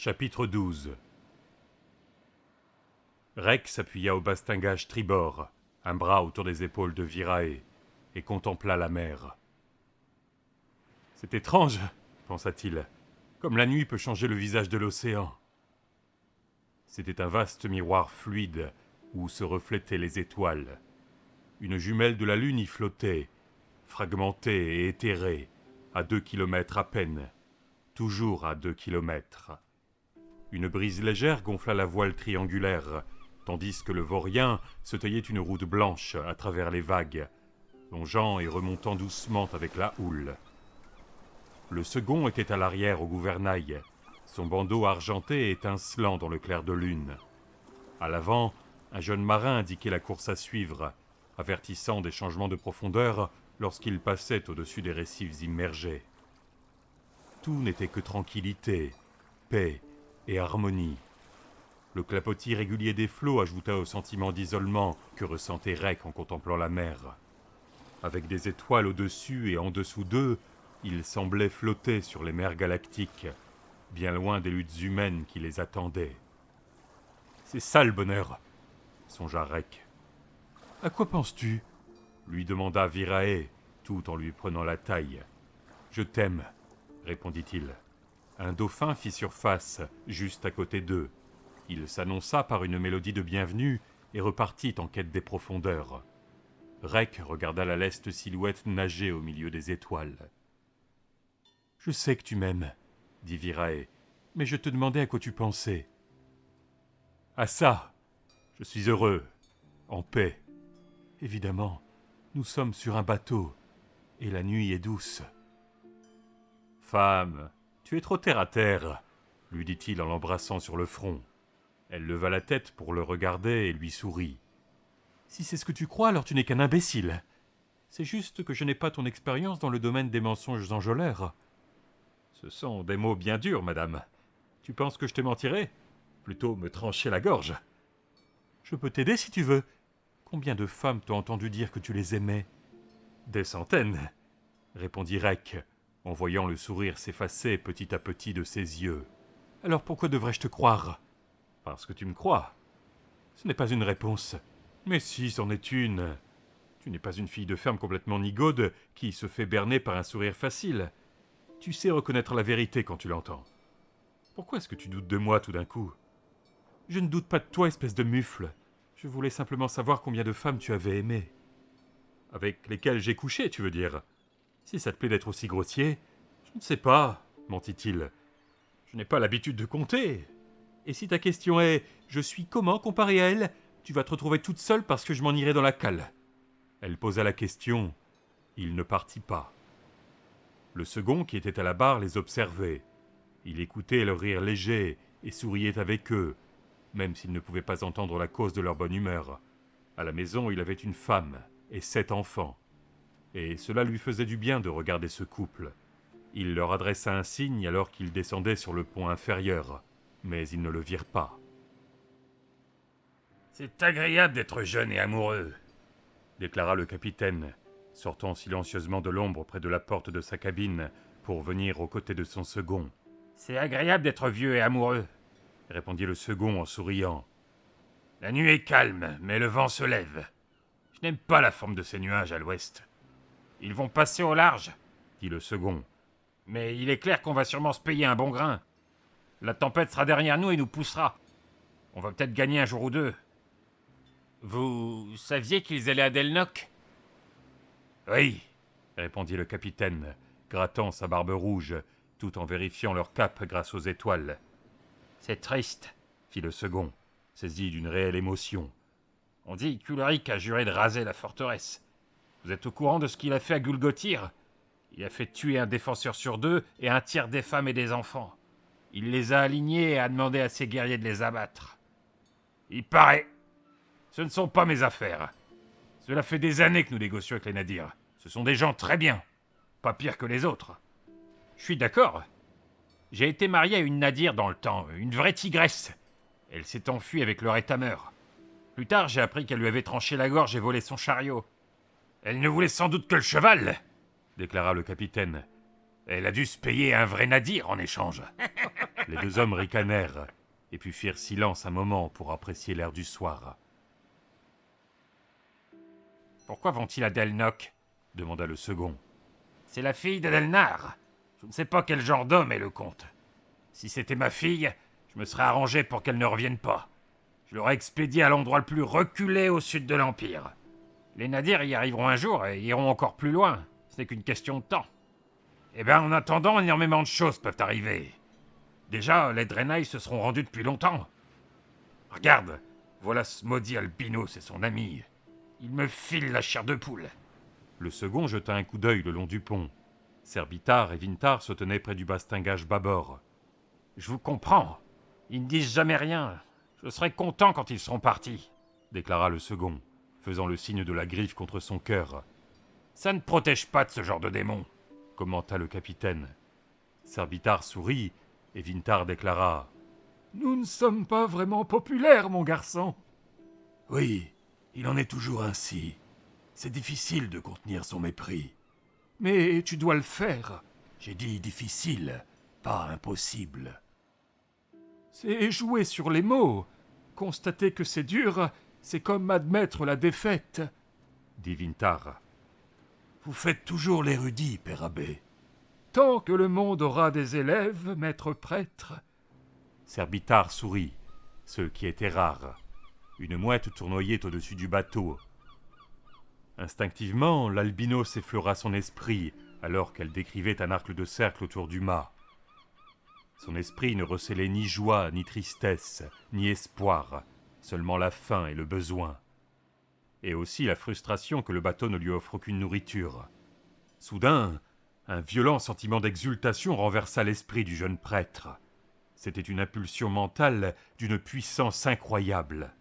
Chapitre 12. Rek s'appuya au bastingage tribord, un bras autour des épaules de Virae, et contempla la mer. « C'est étrange, pensa-t-il, comme la nuit peut changer le visage de l'océan. » C'était un vaste miroir fluide où se reflétaient les étoiles. Une jumelle de la lune y flottait, fragmentée et éthérée, à 2 kilomètres à peine, toujours à 2 kilomètres. Une brise légère gonfla la voile triangulaire, tandis que le vaurien se taillait une route blanche à travers les vagues, longeant et remontant doucement avec la houle. Le second était à l'arrière au gouvernail, son bandeau argenté étincelant dans le clair de lune. À l'avant, un jeune marin indiquait la course à suivre, avertissant des changements de profondeur lorsqu'il passait au-dessus des récifs immergés. Tout n'était que tranquillité, paix et harmonie. Le clapotis régulier des flots ajouta au sentiment d'isolement que ressentait Rek en contemplant la mer. Avec des étoiles au-dessus et en dessous d'eux, il semblait flotter sur les mers galactiques, bien loin des luttes humaines qui les attendaient. « C'est ça le bonheur !» songea Rek. « À quoi penses-tu » lui demanda Virae, tout en lui prenant la taille. « Je t'aime » répondit-il. Un dauphin fit surface, juste à côté d'eux. Il s'annonça par une mélodie de bienvenue et repartit en quête des profondeurs. Rek regarda la leste silhouette nager au milieu des étoiles. « Je sais que tu m'aimes, » dit Virae, « mais je te demandais à quoi tu pensais. »« À ça. Je suis heureux, en paix. Évidemment, nous sommes sur un bateau, et la nuit est douce. »« Femme, tu es trop terre-à-terre, » lui dit-il en l'embrassant sur le front. Elle leva la tête pour le regarder et lui sourit. « Si c'est ce que tu crois, alors tu n'es qu'un imbécile. C'est juste que je n'ai pas ton expérience dans le domaine des mensonges enjôleurs. »« Ce sont des mots bien durs, madame. Tu penses que je te mentirais ? Plutôt me trancher la gorge. »« Je peux t'aider si tu veux. Combien de femmes t'ont entendu dire que tu les aimais ? » ?»« Des centaines, » répondit Rek, en voyant le sourire s'effacer petit à petit de ses yeux. « Alors pourquoi devrais-je te croire ? » ?»« Parce que tu me crois. » »« Ce n'est pas une réponse. »« Mais si, c'en est une. Tu n'es pas une fille de ferme complètement nigaude qui se fait berner par un sourire facile. Tu sais reconnaître la vérité quand tu l'entends. Pourquoi est-ce que tu doutes de moi tout d'un coup ? » ?»« Je ne doute pas de toi, espèce de mufle. Je voulais simplement savoir combien de femmes tu avais aimé. »« Avec lesquelles j'ai couché, tu veux dire ? Si ça te plaît d'être aussi grossier, je ne sais pas, mentit-il. Je n'ai pas l'habitude de compter. Et si ta question est « Je suis comment comparé à elle ?» tu vas te retrouver toute seule parce que je m'en irai dans la cale. Elle posa la question. Il ne partit pas. Le second, qui était à la barre, les observait. Il écoutait leur rire léger et souriait avec eux, même s'il ne pouvait pas entendre la cause de leur bonne humeur. À la maison, il avait une femme et 7 enfants. Et cela lui faisait du bien de regarder ce couple. Il leur adressa un signe alors qu'ils descendaient sur le pont inférieur, mais ils ne le virent pas. « C'est agréable d'être jeune et amoureux, » déclara le capitaine, sortant silencieusement de l'ombre près de la porte de sa cabine pour venir aux côtés de son second. « C'est agréable d'être vieux et amoureux, » répondit le second en souriant. « La nuit est calme, mais le vent se lève. Je n'aime pas la forme de ces nuages à l'ouest. »« Ils vont passer au large, » dit le second. « Mais il est clair qu'on va sûrement se payer un bon grain. La tempête sera derrière nous et nous poussera. On va peut-être gagner un jour ou deux. »« Vous saviez qu'ils allaient à Delnoch ?»« Oui, » répondit le capitaine, grattant sa barbe rouge, tout en vérifiant leur cape grâce aux étoiles. « C'est triste, » fit le second, saisi d'une réelle émotion. « On dit qu'Ulrich a juré de raser la forteresse. Vous êtes au courant de ce qu'il a fait à Gulgotir ? Il a fait tuer un défenseur sur 2 et un tiers des femmes et des enfants. Il les a alignés et a demandé à ses guerriers de les abattre. Il paraît. Ce ne sont pas mes affaires. Cela fait des années que nous négocions avec les nadirs. Ce sont des gens très bien. Pas pires que les autres. Je suis d'accord. J'ai été marié à une nadir dans le temps, une vraie tigresse. Elle s'est enfuie avec leur étameur. Plus tard, j'ai appris qu'elle lui avait tranché la gorge et volé son chariot. Elle ne voulait sans doute que le cheval, déclara le capitaine. Elle a dû se payer un vrai nadir en échange. Les deux hommes ricanèrent, et puis firent silence un moment pour apprécier l'air du soir. « Pourquoi vont-ils à Delnoch ?» demanda le second. « C'est la fille d'Adelnar. Je ne sais pas quel genre d'homme est le comte. Si c'était ma fille, je me serais arrangé pour qu'elle ne revienne pas. Je l'aurais expédiée à l'endroit le plus reculé au sud de l'Empire. Les nadirs y arriveront un jour et iront encore plus loin. Ce n'est qu'une question de temps. Eh bien, en attendant, énormément de choses peuvent arriver. Déjà, les Draenei se seront rendus depuis longtemps. Regarde, voilà ce maudit albinos et son ami. Il me file la chair de poule. » Le second jeta un coup d'œil le long du pont. Serbitar et Vintar se tenaient près du bastingage bâbord. « Je vous comprends. Ils ne disent jamais rien. Je serai content quand ils seront partis, » déclara le second, faisant le signe de la griffe contre son cœur. « Ça ne protège pas de ce genre de démon, » commenta le capitaine. Serbitar sourit, et Vintar déclara « Nous ne sommes pas vraiment populaires, mon garçon. » « Oui, il en est toujours ainsi. C'est difficile de contenir son mépris. Mais tu dois le faire. J'ai dit difficile, pas impossible. » C'est jouer sur les mots. Constater que c'est dur, c'est comme admettre la défaite, dit Vintar. Vous faites toujours l'érudit, père abbé. Tant que le monde aura des élèves, maître prêtre. Serbitar sourit, ce qui était rare. Une mouette tournoyait au-dessus du bateau. Instinctivement, l'albinos effleura son esprit alors qu'elle décrivait un arc de cercle autour du mât. Son esprit ne recelait ni joie, ni tristesse, ni espoir, seulement la faim et le besoin. Et aussi la frustration que le bateau ne lui offre aucune nourriture. Soudain, un violent sentiment d'exultation renversa l'esprit du jeune prêtre. C'était une impulsion mentale d'une puissance incroyable.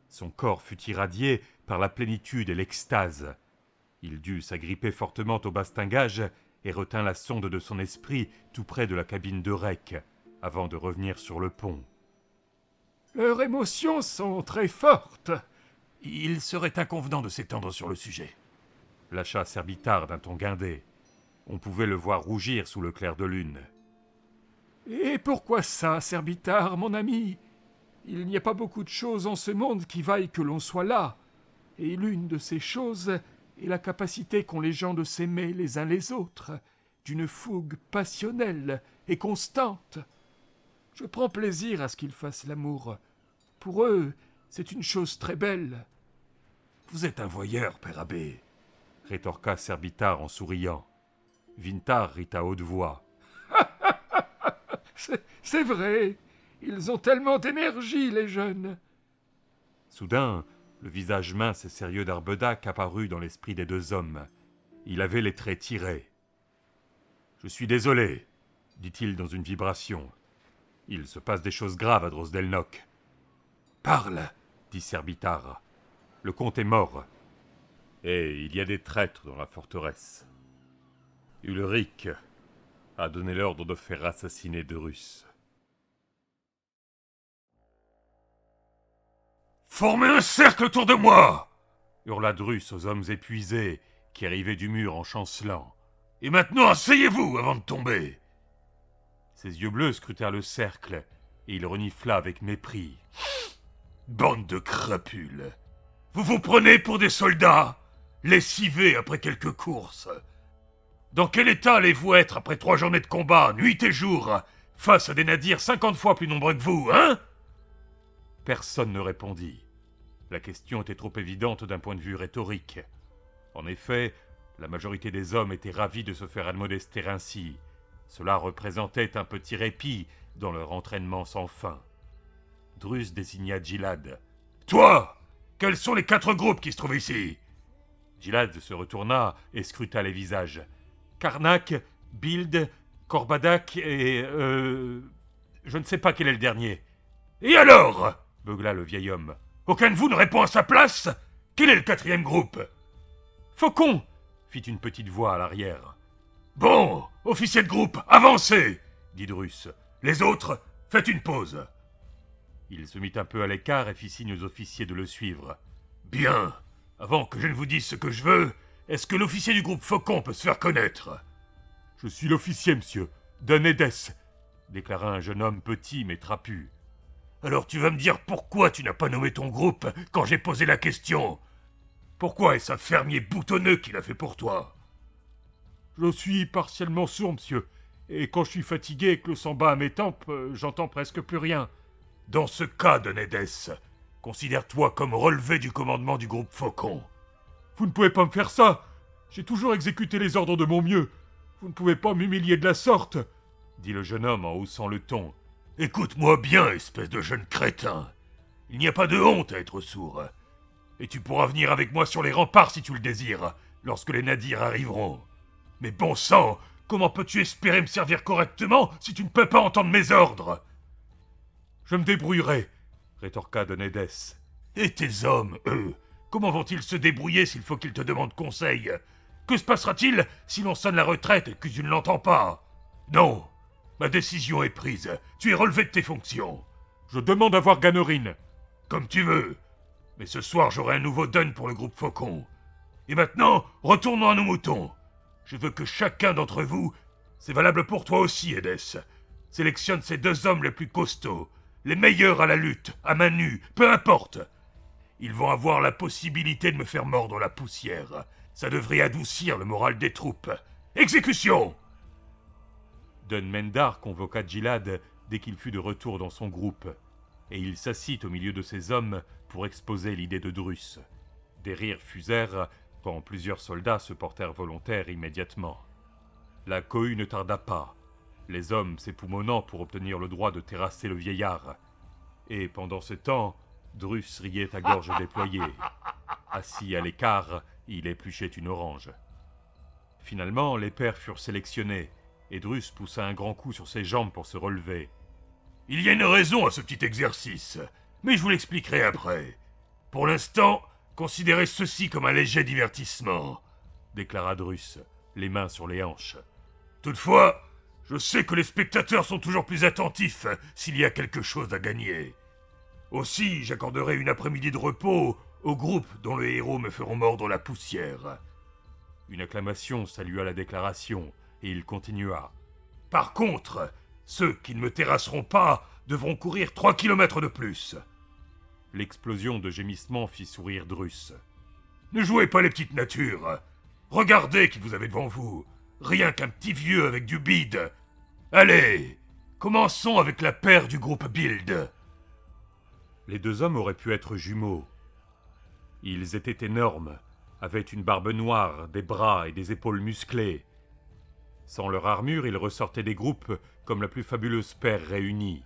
Son corps fut irradié par la plénitude et l'extase. Il dut s'agripper fortement au bastingage et retint la sonde de son esprit tout près de la cabine de rec, avant de revenir sur le pont. « Leurs émotions sont très fortes. Il serait inconvenant de s'étendre sur le sujet. » lâcha Serbitar d'un ton guindé. On pouvait le voir rougir sous le clair de lune. « Et pourquoi ça, Serbitar, mon ami ? Il n'y a pas beaucoup de choses en ce monde qui vaillent que l'on soit là. Et l'une de ces choses est la capacité qu'ont les gens de s'aimer les uns les autres, d'une fougue passionnelle et constante. Je prends plaisir à ce qu'ils fassent l'amour. Pour eux, c'est une chose très belle. »« Vous êtes un voyeur, père abbé, » rétorqua Serbitar en souriant. Vintar rit à haute voix. « C'est vrai, ils ont tellement d'énergie, les jeunes. » Soudain, le visage mince et sérieux d'Arbedac apparut dans l'esprit des deux hommes. Il avait les traits tirés. « Je suis désolé, » dit-il dans une vibration. « Il se passe des choses graves à Drosdelnoch. »« Parle, » dit Serbitar. « Le comte est mort. Et il y a des traîtres dans la forteresse. Ulrich a donné l'ordre de faire assassiner Drus. » « Formez un cercle autour de moi !» hurla Drus aux hommes épuisés qui arrivaient du mur en chancelant. « Et maintenant, asseyez-vous avant de tomber !» Ses yeux bleus scrutèrent le cercle et il renifla avec mépris. « Bande de crapules! Vous vous prenez pour des soldats, lessivés après quelques courses. Dans quel état allez-vous être après 3 journées de combat, nuit et jour, face à des nadirs 50 fois plus nombreux que vous, hein ?» Personne ne répondit. La question était trop évidente d'un point de vue rhétorique. En effet, la majorité des hommes étaient ravis de se faire admonester ainsi. Cela représentait un petit répit dans leur entraînement sans fin. Drus désigna Gilad. « Toi, quels sont les 4 groupes qui se trouvent ici ?» Gilad se retourna et scruta les visages. « Karnak, Bild, Korbadak et... je ne sais pas quel est le dernier. »« Et alors ?» beugla le vieil homme. « Aucun de vous ne répond à sa place ? Quel est le 4e groupe ?»« Faucon !» fit une petite voix à l'arrière. « Bon, officier de groupe, avancez !» dit Drus. « Les autres, faites une pause. » Il se mit un peu à l'écart et fit signe aux officiers de le suivre. « Bien. Avant que je ne vous dise ce que je veux, est-ce que l'officier du groupe Faucon peut se faire connaître ?»« Je suis l'officier, monsieur. Danedes. déclara un jeune homme petit mais trapu. Alors tu vas me dire pourquoi tu n'as pas nommé ton groupe quand j'ai posé la question? Pourquoi est-ce un fermier boutonneux qui l'a fait pour toi? Je suis partiellement sourd, monsieur, et quand je suis fatigué et que le sang bat à mes tempes, j'entends presque plus rien. Dans ce cas, Donedes, considère-toi comme relevé du commandement du groupe Faucon. Vous ne pouvez pas me faire ça! J'ai toujours exécuté les ordres de mon mieux. Vous ne pouvez pas m'humilier de la sorte, dit le jeune homme en haussant le ton. Écoute-moi bien, espèce de jeune crétin. Il n'y a pas de honte à être sourd. Et tu pourras venir avec moi sur les remparts si tu le désires, lorsque les nadirs arriveront. Mais bon sang, comment peux-tu espérer me servir correctement si tu ne peux pas entendre mes ordres? Je me débrouillerai, rétorqua Donedes. Et tes hommes, eux, comment vont-ils se débrouiller s'il faut qu'ils te demandent conseil? Que se passera-t-il si l'on sonne la retraite et que tu ne l'entends pas? Non, ma décision est prise. Tu es relevé de tes fonctions. Je demande à voir Ganorine. Comme tu veux. Mais ce soir, j'aurai un nouveau dun pour le groupe Faucon. Et maintenant, retournons à nos moutons. Je veux que chacun d'entre vous, c'est valable pour toi aussi, Edès, sélectionne ces 2 hommes les plus costauds, les meilleurs à la lutte, à main nue, peu importe. Ils vont avoir la possibilité de me faire mordre la poussière. Ça devrait adoucir le moral des troupes. Exécution! Dun Mendar convoqua Gilad dès qu'il fut de retour dans son groupe, et il s'assit au milieu de ses hommes pour exposer l'idée de Drus. Des rires fusèrent quand plusieurs soldats se portèrent volontaires immédiatement. La cohue ne tarda pas, les hommes s'époumonnant pour obtenir le droit de terrasser le vieillard. Et pendant ce temps, Drus riait à gorge déployée. Assis à l'écart, il épluchait une orange. Finalement, les pères furent sélectionnés, et Drus poussa un grand coup sur ses jambes pour se relever. Il y a une raison à ce petit exercice, mais je vous l'expliquerai après. Pour l'instant, considérez ceci comme un léger divertissement, déclara Drus, les mains sur les hanches. Toutefois, je sais que les spectateurs sont toujours plus attentifs s'il y a quelque chose à gagner. Aussi, j'accorderai une après-midi de repos au groupe dont les héros me feront mordre la poussière. Une acclamation salua la déclaration, et il continua. Par contre, ceux qui ne me terrasseront pas devront courir 3 kilomètres de plus. L'explosion de gémissements fit sourire Drus. Ne jouez pas les petites natures. Regardez qui vous avez devant vous. Rien qu'un petit vieux avec du bide. Allez, commençons avec la paire du groupe Build. Les 2 hommes auraient pu être jumeaux. Ils étaient énormes, avaient une barbe noire, des bras et des épaules musclées. Sans leur armure, ils ressortaient des groupes comme la plus fabuleuse paire réunie.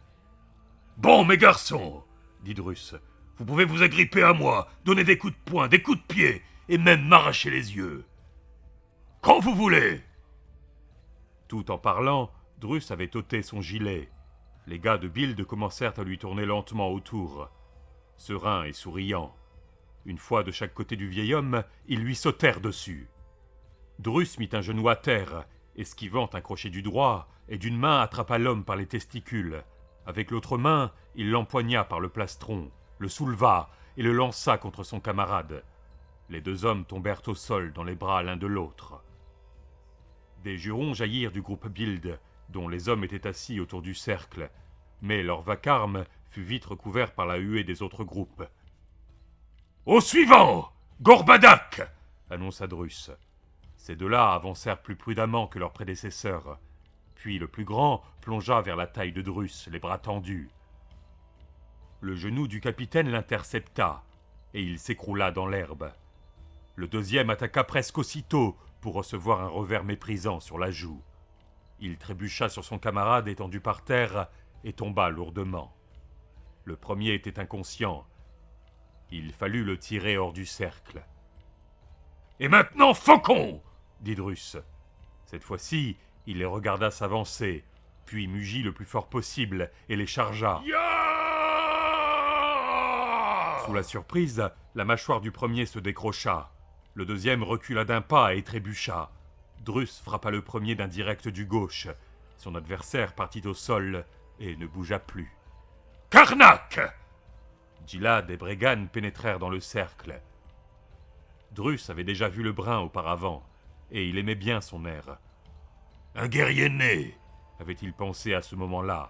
Bon, mes garçons, dit Drus, vous pouvez vous agripper à moi, donner des coups de poing, des coups de pied, et même m'arracher les yeux. Quand vous voulez. Tout en parlant, Drus avait ôté son gilet. Les gars de Build commencèrent à lui tourner lentement autour, sereins et souriants. Une fois de chaque côté du vieil homme, ils lui sautèrent dessus. Drus mit un genou à terre, esquivant un crochet du droit, et d'une main attrapa l'homme par les testicules. Avec l'autre main, il l'empoigna par le plastron, le souleva et le lança contre son camarade. Les 2 hommes tombèrent au sol dans les bras l'un de l'autre. Des jurons jaillirent du groupe Build, dont les hommes étaient assis autour du cercle, mais leur vacarme fut vite recouvert par la huée des autres groupes. « Au suivant, Gorbadak !» annonça Drus. Ces 2-là avancèrent plus prudemment que leurs prédécesseurs. Puis le plus grand plongea vers la taille de Drus, les bras tendus. Le genou du capitaine l'intercepta, et il s'écroula dans l'herbe. Le 2e attaqua presque aussitôt pour recevoir un revers méprisant sur la joue. Il trébucha sur son camarade étendu par terre et tomba lourdement. Le premier était inconscient. Il fallut le tirer hors du cercle. « Et maintenant, Faucon !» dit Drus. Cette fois-ci, il les regarda s'avancer, puis mugit le plus fort possible et les chargea. Sous la surprise, la mâchoire du premier se décrocha. Le 2e recula d'un pas et trébucha. Drus frappa le premier d'un direct du gauche. Son adversaire partit au sol et ne bougea plus. « Karnak !» Gilad et Bregan pénétrèrent dans le cercle. Drus avait déjà vu le brun auparavant, et il aimait bien son air. « Un guerrier né !» avait-il pensé à ce moment-là.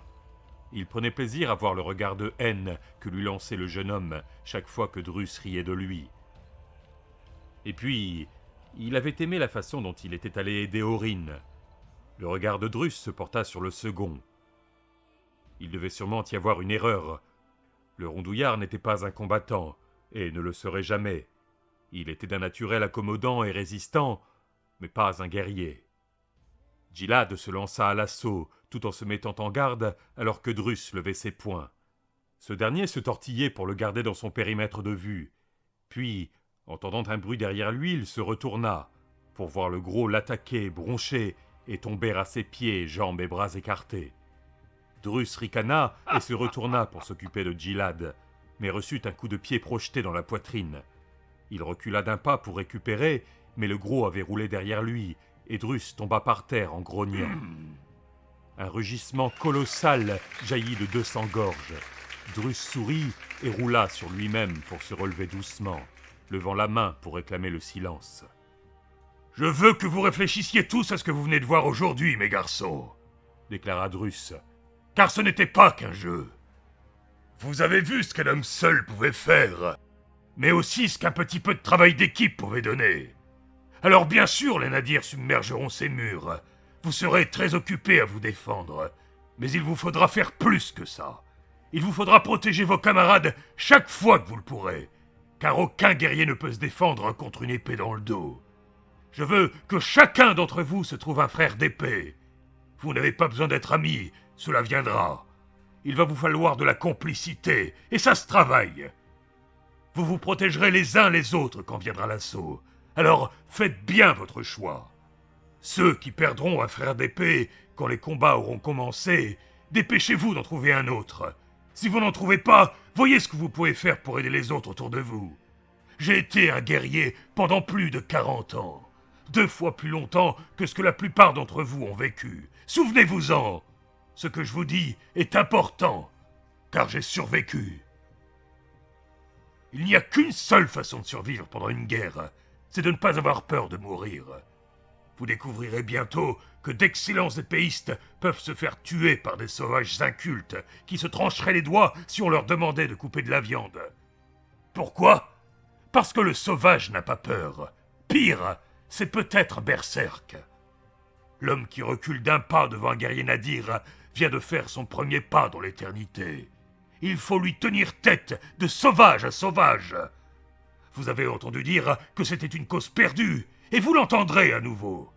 Il prenait plaisir à voir le regard de haine que lui lançait le jeune homme chaque fois que Drus riait de lui. Et puis, il avait aimé la façon dont il était allé aider Aurine. Le regard de Drus se porta sur le second. Il devait sûrement y avoir une erreur. Le rondouillard n'était pas un combattant, et ne le serait jamais. Il était d'un naturel accommodant et résistant, mais pas un guerrier. Gilad se lança à l'assaut, tout en se mettant en garde, alors que Drus levait ses poings. Ce dernier se tortillait pour le garder dans son périmètre de vue. Puis, entendant un bruit derrière lui, il se retourna, pour voir le gros l'attaquer, broncher, et tomber à ses pieds, jambes et bras écartés. Drus ricana et se retourna pour s'occuper de Gilad, mais reçut un coup de pied projeté dans la poitrine. Il recula d'un pas pour récupérer, mais le gros avait roulé derrière lui, et Drus tomba par terre en grognant. Un rugissement colossal jaillit de 200 gorges. Drus sourit et roula sur lui-même pour se relever doucement, levant la main pour réclamer le silence. « Je veux que vous réfléchissiez tous à ce que vous venez de voir aujourd'hui, mes garçons, » déclara Drus. « car ce n'était pas qu'un jeu. Vous avez vu ce qu'un homme seul pouvait faire, mais aussi ce qu'un petit peu de travail d'équipe pouvait donner. Alors bien sûr, les nadirs submergeront ces murs. Vous serez très occupés à vous défendre, mais il vous faudra faire plus que ça. Il vous faudra protéger vos camarades chaque fois que vous le pourrez, car aucun guerrier ne peut se défendre contre une épée dans le dos. Je veux que chacun d'entre vous se trouve un frère d'épée. Vous n'avez pas besoin d'être amis, cela viendra. Il va vous falloir de la complicité, et ça se travaille. Vous vous protégerez les uns les autres quand viendra l'assaut. Alors faites bien votre choix. Ceux qui perdront un frère d'épée quand les combats auront commencé, dépêchez-vous d'en trouver un autre. Si vous n'en trouvez pas, voyez ce que vous pouvez faire pour aider les autres autour de vous. J'ai été un guerrier pendant plus de 40 ans. 2 fois plus longtemps que ce que la plupart d'entre vous ont vécu. Souvenez-vous-en. Ce que je vous dis est important, car j'ai survécu. Il n'y a qu'une seule façon de survivre pendant une guerre, c'est de ne pas avoir peur de mourir. Vous découvrirez bientôt que d'excellents épéistes peuvent se faire tuer par des sauvages incultes qui se trancheraient les doigts si on leur demandait de couper de la viande. Pourquoi ? Parce que le sauvage n'a pas peur. Pire, c'est peut-être berserk. L'homme qui recule d'un pas devant un guerrier nadir vient de faire son premier pas dans l'éternité. Il faut lui tenir tête de sauvage à sauvage. Vous avez entendu dire que c'était une cause perdue, et vous l'entendrez à nouveau.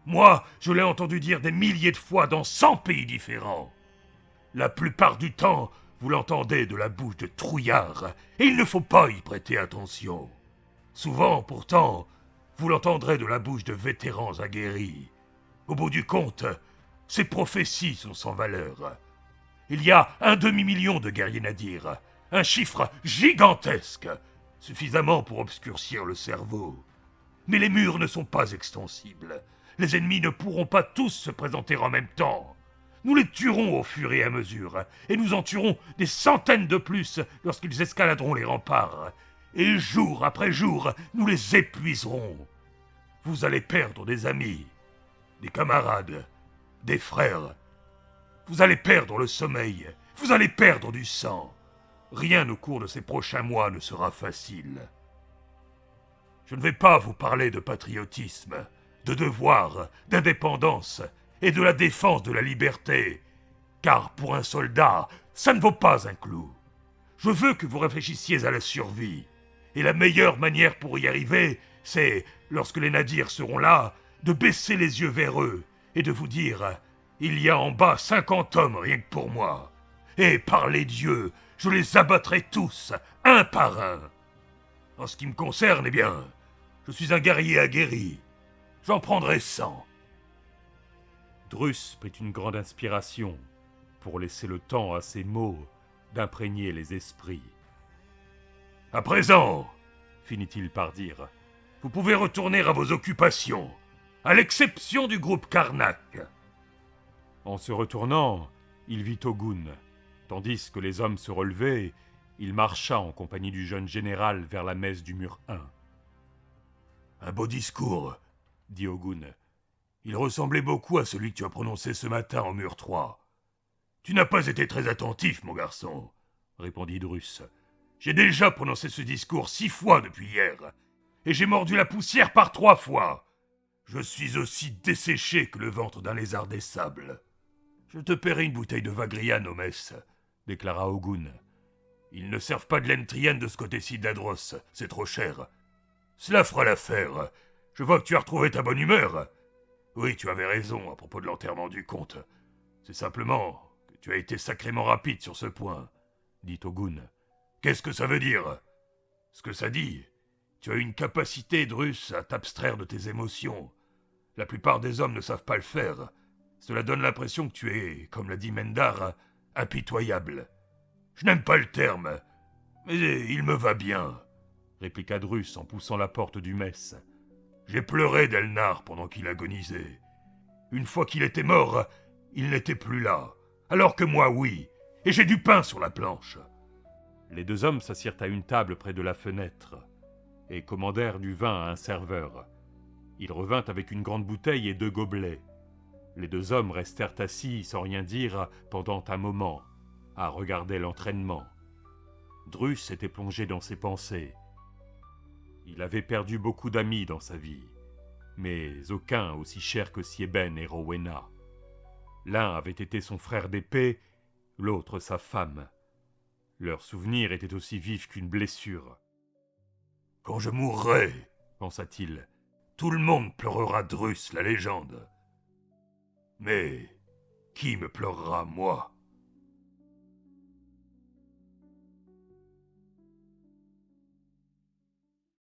Moi, je l'ai entendu dire des milliers de fois dans 100 pays différents. La plupart du temps, vous l'entendez de la bouche de trouillards, et il ne faut pas y prêter attention. Souvent, pourtant, vous l'entendrez de la bouche de vétérans aguerris. Au bout du compte, ces prophéties sont sans valeur. Il y a 1 demi-million de guerriers nadirs, un chiffre gigantesque, suffisamment pour obscurcir le cerveau. Mais les murs ne sont pas extensibles. Les ennemis ne pourront pas tous se présenter en même temps. Nous les tuerons au fur et à mesure, et nous en tuerons des centaines de plus lorsqu'ils escaladeront les remparts. Et jour après jour, nous les épuiserons. Vous allez perdre des amis, des camarades, des frères. Vous allez perdre le sommeil, vous allez perdre du sang. Rien au cours de ces prochains mois ne sera facile. Je ne vais pas vous parler de patriotisme, de devoir, d'indépendance et de la défense de la liberté, car pour un soldat, ça ne vaut pas un clou. Je veux que vous réfléchissiez à la survie, et la meilleure manière pour y arriver, c'est, lorsque les nadirs seront là, de baisser les yeux vers eux et de vous dire « Il y a en bas 50 hommes rien que pour moi, et par les dieux, je les abattrai tous, un par un. En ce qui me concerne, eh bien, je suis un guerrier aguerri. J'en prendrai 100. » Drus prit une grande inspiration pour laisser le temps à ces mots d'imprégner les esprits. « À présent, finit-il par dire, vous pouvez retourner à vos occupations, à l'exception du groupe Karnak. » En se retournant, il vit Ogun. Tandis que les hommes se relevaient, il marcha en compagnie du jeune général vers la messe du mur 1. « Un beau discours, » dit Ogun. Il ressemblait beaucoup à celui que tu as prononcé ce matin au mur 3. Tu n'as pas été très attentif, mon garçon, répondit Drus. J'ai déjà prononcé ce discours 6 fois depuis hier, et j'ai mordu la poussière par 3 fois. Je suis aussi desséché que le ventre d'un lézard des sables. Je te paierai une bouteille de Vagrian au mess, déclara Ogun. Ils ne servent pas de l'entrienne de ce côté-ci de la drosse, c'est trop cher. Cela fera l'affaire. Je vois que tu as retrouvé ta bonne humeur. Oui, tu avais raison à propos de l'enterrement du comte. C'est simplement que tu as été sacrément rapide sur ce point, dit Ogun. Qu'est-ce que ça veut dire? Ce que ça dit, tu as une capacité, Drus, à t'abstraire de tes émotions. La plupart des hommes ne savent pas le faire. Cela donne l'impression que tu es, comme l'a dit Mendar, impitoyable. Je n'aime pas le terme, mais il me va bien, répliqua Drus en poussant la porte du mess. J'ai pleuré d'Elnar pendant qu'il agonisait. Une fois qu'il était mort, il n'était plus là, alors que moi, oui, et j'ai du pain sur la planche. Les 2 hommes s'assirent à une table près de la fenêtre et commandèrent du vin à un serveur. Il revint avec une grande bouteille et 2 gobelets. Les 2 hommes restèrent assis sans rien dire pendant un moment, à regarder l'entraînement. Drus était plongé dans ses pensées. Il avait perdu beaucoup d'amis dans sa vie, mais aucun aussi cher que Sieben et Rowena. L'un avait été son frère d'épée, l'autre sa femme. Leur souvenir était aussi vif qu'une blessure. « Quand je mourrai, pensa-t-il, tout le monde pleurera Drus, la légende. Mais qui me pleurera, moi ?